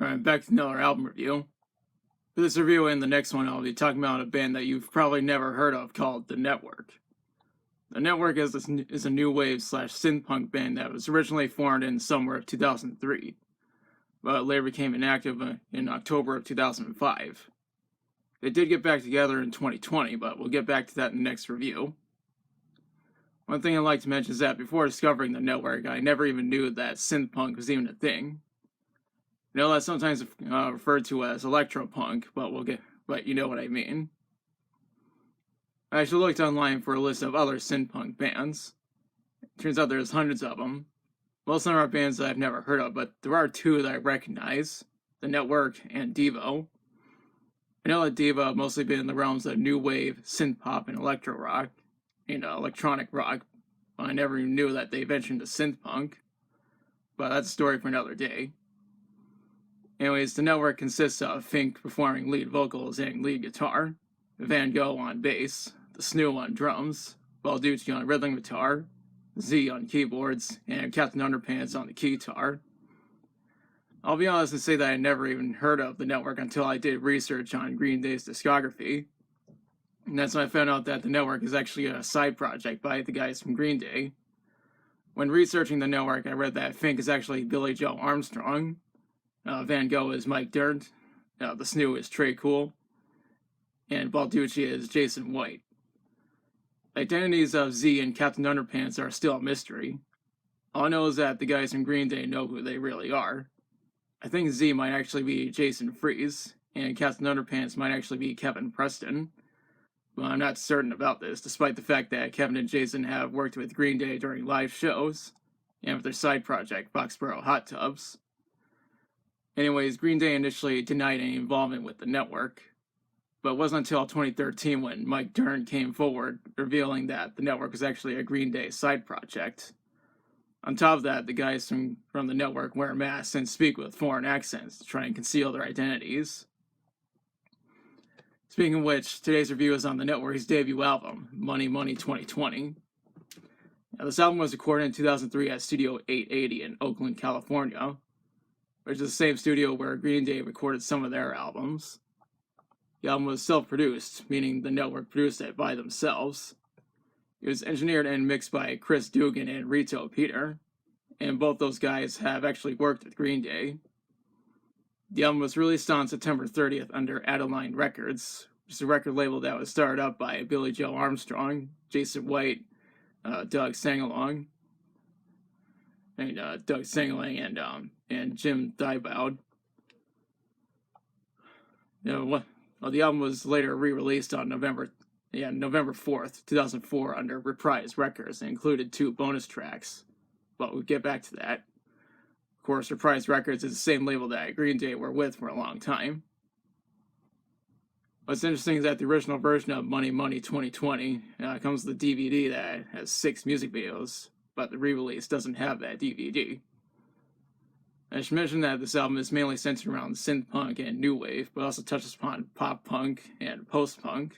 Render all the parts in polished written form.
Alright, back to another album review. For this review and the next one, I'll be talking about a band that you've probably never heard of called The Network. The Network is a new wave / synth punk band that was originally formed in summer of 2003, but later became inactive in October of 2005. They did get back together in 2020, but we'll get back to that in the next review. One thing I'd like to mention is that before discovering The Network, I never even knew that synth punk was even a thing. You know, that's sometimes referred to as electropunk, but you know what I mean. I actually looked online for a list of other synth-punk bands. Turns out there's hundreds of them. Most of them are bands that I've never heard of, but there are two that I recognize, The Network and Devo. I know that Devo have mostly been in the realms of new wave, synth-pop, and electro rock, and electronic rock. I never even knew that they ventured into synth-punk, but that's a story for another day. Anyways, The Network consists of Fink performing lead vocals and lead guitar, Van Gogh on bass, the Snoo on drums, Balducci on rhythm guitar, Z on keyboards, and Captain Underpants on the keytar. I'll be honest and say that I never even heard of The Network until I did research on Green Day's discography. And that's when I found out that The Network is actually a side project by the guys from Green Day. When researching The Network, I read that Fink is actually Billy Joe Armstrong, Van Gogh is Mike Dirnt, the Snoo is Trey Cool, and Balducci is Jason White. The identities of Z and Captain Underpants are still a mystery. All I know is that the guys from Green Day know who they really are. I think Z might actually be Jason Freeze, and Captain Underpants might actually be Kevin Preston. But I'm not certain about this, despite the fact that Kevin and Jason have worked with Green Day during live shows, and with their side project, Foxborough Hot Tubs. Anyways, Green Day initially denied any involvement with The Network, but it wasn't until 2013 when Mike Dirnt came forward, revealing that The Network was actually a Green Day side project. On top of that, the guys from The Network wear masks and speak with foreign accents to try and conceal their identities. Speaking of which, today's review is on The Network's debut album, Money Money 2020. Now, this album was recorded in 2003 at Studio 880 in Oakland, California, which is the same studio where Green Day recorded some of their albums. The album was self-produced, meaning The Network produced it by themselves. It was engineered and mixed by Chris Dugan and Reto Peter, and both those guys have actually worked with Green Day. The album was released on September 30th under Adeline Records, which is a record label that was started up by Billy Joe Armstrong, Jason White, Doug Sangalong, and Jim Thibaud. The album was later re-released on November 4th, 2004 under Reprise Records and included 2 bonus tracks, but we'll get back to that. Of course, Reprise Records is the same label that Green Day were with for a long time. What's interesting is that the original version of Money Money 2020 comes with a DVD that has 6 music videos, but the re-release doesn't have that DVD. I should mention that this album is mainly centered around synth punk and new wave, but also touches upon pop punk and post punk.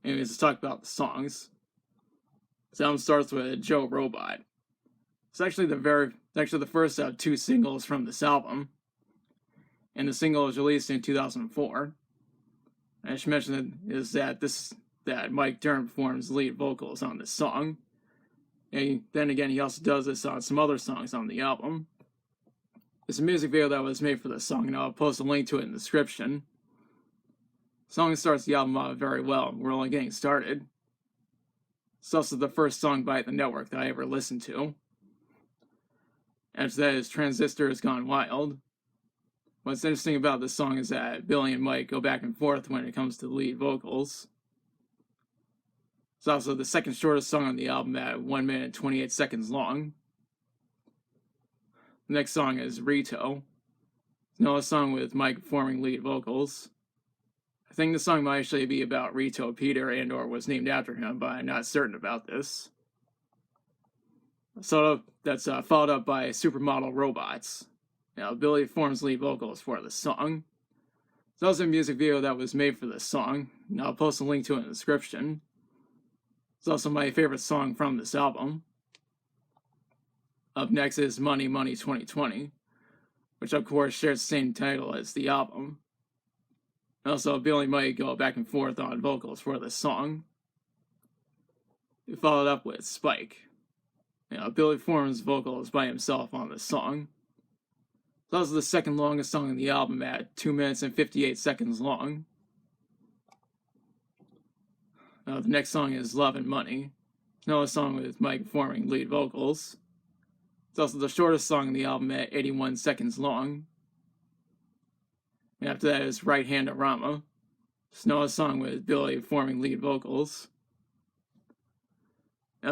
Anyways, let's talk about the songs. This album starts with Joe Robot. It's actually the first of 2 singles from this album, and the single was released in 2004. I should mention that Mike Dirnt performs lead vocals on this song, and then again he also does this on some other songs on the album. There's a music video that was made for this song, and I'll post a link to it in the description. The song starts the album out very well. We're only getting started. It's also the first song by The Network that I ever listened to. After that is Transistor Has Gone Wild. What's interesting about this song is that Billy and Mike go back and forth when it comes to the lead vocals. It's also the second shortest song on the album at 1 minute and 28 seconds long. The next song is Reto. It's another song with Mike performing lead vocals. I think the song might actually be about Reto Peter and or was named after him, but I'm not certain about this. So that's followed up by Supermodel Robots. Now, Billy performs lead vocals for this song. There's also a music video that was made for this song, and I'll post a link to it in the description. It's also my favorite song from this album. Up next is Money Money 2020. which of course shares the same title as the album. Also, Billy might go back and forth on vocals for this song. He followed up with Spike. Billy performs vocals by himself on this song. It's also the second longest song on the album at 2 minutes and 58 seconds long. The next song is Love and Money. It's another song with Mike performing lead vocals. It's also the shortest song on the album at 81 seconds long. And after that is Right Hand of Rama. It's another song with Billy performing lead vocals.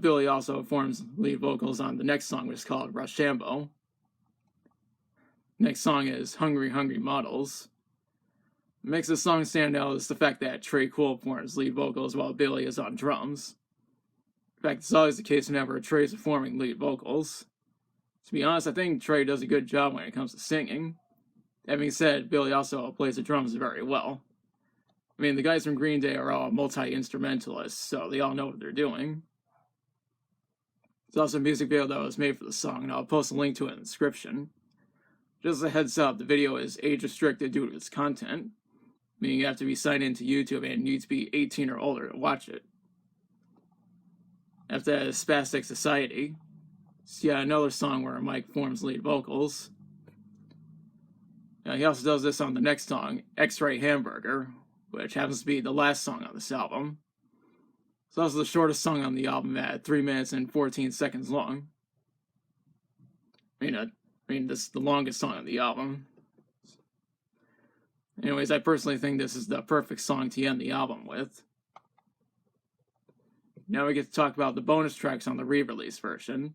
Billy also performs lead vocals on the next song, which is called Rochambeau. Next song is Hungry Hungry Models. What makes this song stand out is the fact that Trey Cool performs lead vocals while Billy is on drums. In fact, it's always the case whenever Trey's performing lead vocals. To be honest, I think Trey does a good job when it comes to singing. That being said, Billy also plays the drums very well. I mean, the guys from Green Day are all multi-instrumentalists, so they all know what they're doing. There's also a music video that was made for the song, and I'll post a link to it in the description. Just as a heads up, the video is age restricted due to its content, meaning you have to be signed into YouTube and need to be 18 or older to watch it. After that is Spastic Society. It's yet another song where Mike performs lead vocals. He also does this on the next song, X-Ray Hamburger, which happens to be the last song on this album. It's also the shortest song on the album at 3 minutes and 14 seconds long. I mean, this is the longest song on the album. Anyways, I personally think this is the perfect song to end the album with. Now we get to talk about the bonus tracks on the re-release version.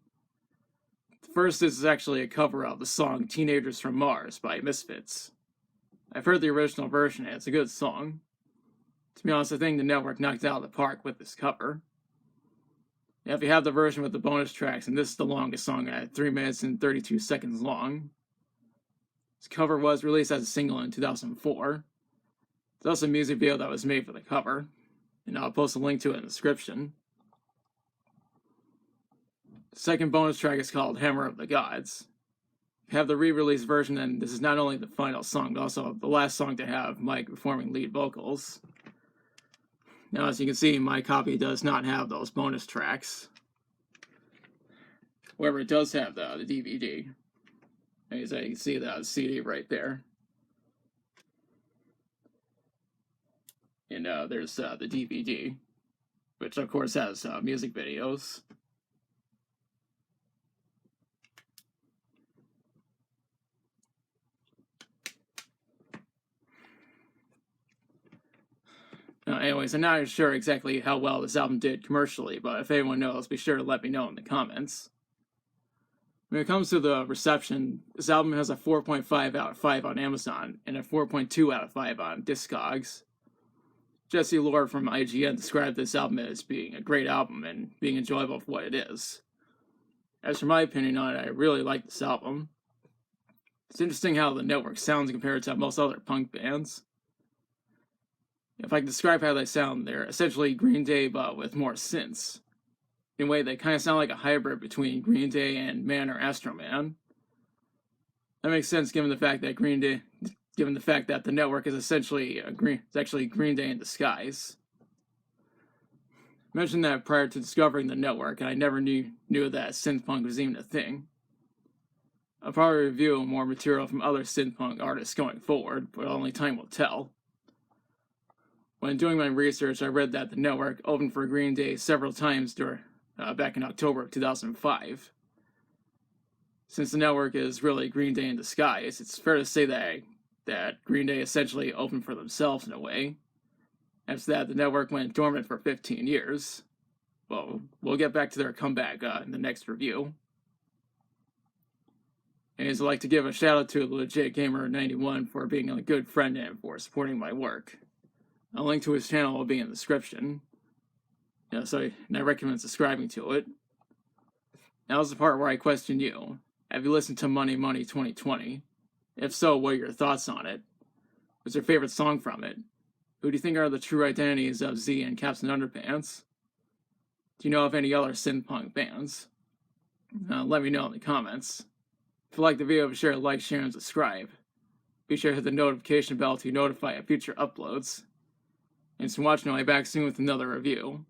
The first is actually a cover of the song Teenagers from Mars by Misfits. I've heard the original version and it's a good song. To be honest, I think the network knocked it out of the park with this cover. If you have the version with the bonus tracks, and this is the longest song at 3 minutes and 32 seconds long. This cover was released as a single in 2004. There's also a music video that was made for the cover, and I'll post a link to it in the description. The second bonus track is called Hammer of the Gods. If you have the re-release version, then this is not only the final song, but also the last song to have Mike performing lead vocals. Now, as you can see, my copy does not have those bonus tracks. However, it does have the DVD. As you can see, the CD right there. And there's the DVD, which of course has music videos. Anyways, I'm not sure exactly how well this album did commercially, but if anyone knows, be sure to let me know in the comments. When it comes to the reception, this album has a 4.5 out of 5 on Amazon, and a 4.2 out of 5 on Discogs. Jesse Lord from IGN described this album as being a great album and being enjoyable for what it is. As for my opinion on it, I really like this album. It's interesting how the network sounds compared to most other punk bands. If I can describe how they sound, they're essentially Green Day but with more synths. In a way, they kind of sound like a hybrid between Green Day and Man or Astro-man. That makes sense given the fact that the network is essentially Green Day in disguise. I mentioned that prior to discovering the network, and I never knew that synth-punk was even a thing. I'll probably review more material from other synth-punk artists going forward, but only time will tell. When doing my research, I read that the network opened for Green Day several times back in October of 2005. Since the network is really Green Day in disguise, it's fair to say that Green Day essentially opened for themselves in a way. After that, the network went dormant for 15 years. Well, we'll get back to their comeback in the next review. And I'd like to give a shout out to Legit Gamer 91 for being a good friend and for supporting my work. A link to his channel will be in the description. And I recommend subscribing to it. Now's the part where I question you. Have you listened to Money Money 2020? If so, what are your thoughts on it? What's your favorite song from it? Who do you think are the true identities of Z and Captain Underpants? Do you know of any other synth-punk bands? Let me know in the comments. If you like the video, be sure to like, share, and subscribe. Be sure to hit the notification bell to be notified of future uploads. And so watching, I'll be back soon with another review.